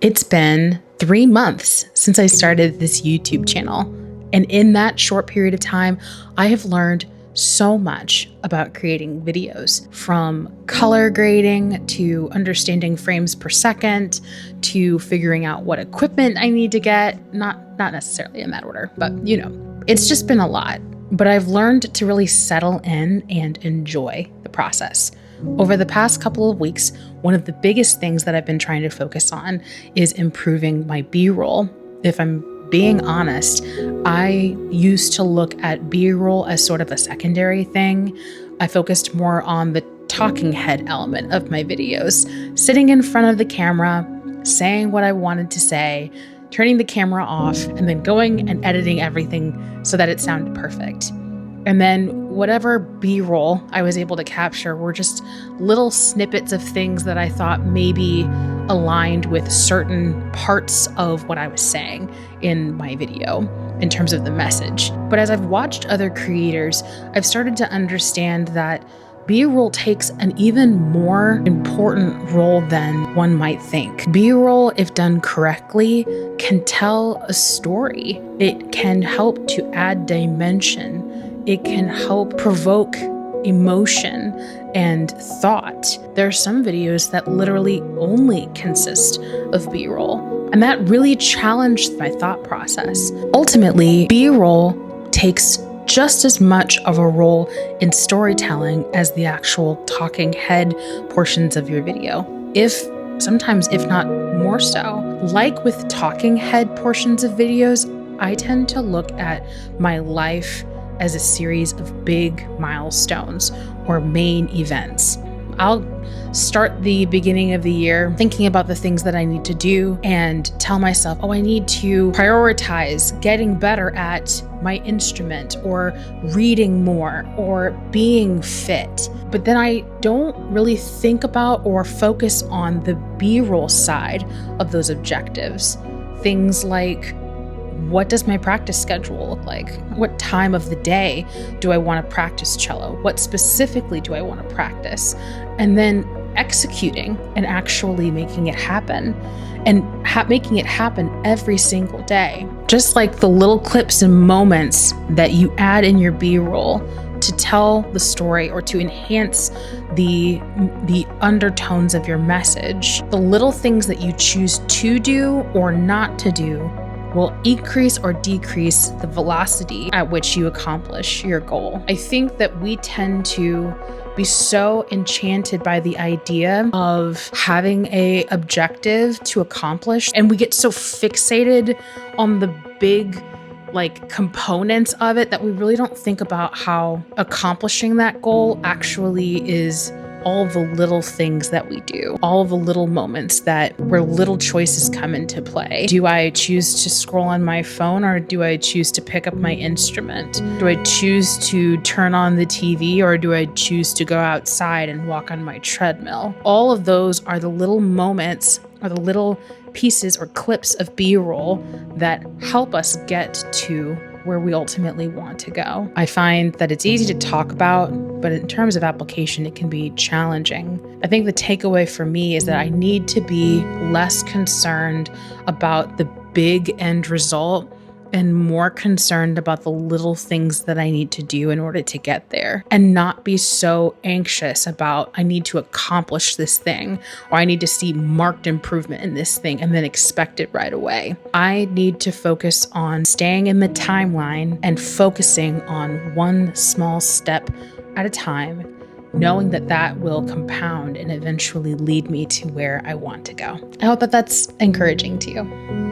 It's been 3 months since I started this YouTube channel. And in that short period of time, I have learned so much about creating videos, from color grading to understanding frames per second to figuring out what equipment I need to get. Not necessarily in that order, but it's just been a lot. But I've learned to really settle in and enjoy the process. Over the past couple of weeks, one of the biggest things that I've been trying to focus on is improving my B-roll. If I'm being honest, I used to look at B-roll as sort of a secondary thing. I focused more on the talking head element of my videos, sitting in front of the camera, saying what I wanted to say, turning the camera off, and then going and editing everything so that it sounded perfect. And then whatever B-roll I was able to capture were just little snippets of things that I thought maybe aligned with certain parts of what I was saying in my video in terms of the message. But as I've watched other creators, I've started to understand that B-roll takes an even more important role than one might think. B-roll, if done correctly, can tell a story. It can help to add dimension. It can help provoke emotion and thought. There are some videos that literally only consist of B-roll, and that really challenged my thought process. Ultimately, B-roll takes just as much of a role in storytelling as the actual talking head portions of your video, if not more so. Like with talking head portions of videos, I tend to look at my life as a series of big milestones or main events. I'll start the beginning of the year thinking about the things that I need to do and tell myself, I need to prioritize getting better at my instrument or reading more or being fit. But then I don't really think about or focus on the B-roll side of those objectives. Things like, what does my practice schedule look like? What time of the day do I want to practice cello? What specifically do I want to practice? And then executing and actually making it happen, and making it happen every single day. Just like the little clips and moments that you add in your B-roll to tell the story or to enhance the undertones of your message. The little things that you choose to do or not to do will increase or decrease the velocity at which you accomplish your goal. I think that we tend to be so enchanted by the idea of having an objective to accomplish, and we get so fixated on the big components of it that we really don't think about how accomplishing that goal actually is all the little things that we do, all the little moments where little choices come into play. Do I choose to scroll on my phone, or do I choose to pick up my instrument? Do I choose to turn on the TV, or do I choose to go outside and walk on my treadmill? All of those are the little moments or the little pieces or clips of B-roll that help us get to where we ultimately want to go. I find that it's easy to talk about, but in terms of application, it can be challenging. I think the takeaway for me is that I need to be less concerned about the big end result and more concerned about the little things that I need to do in order to get there, and not be so anxious about, I need to accomplish this thing, or I need to see marked improvement in this thing and then expect it right away. I need to focus on staying in the timeline and focusing on one small step at a time, knowing that will compound and eventually lead me to where I want to go. I hope that that's encouraging to you.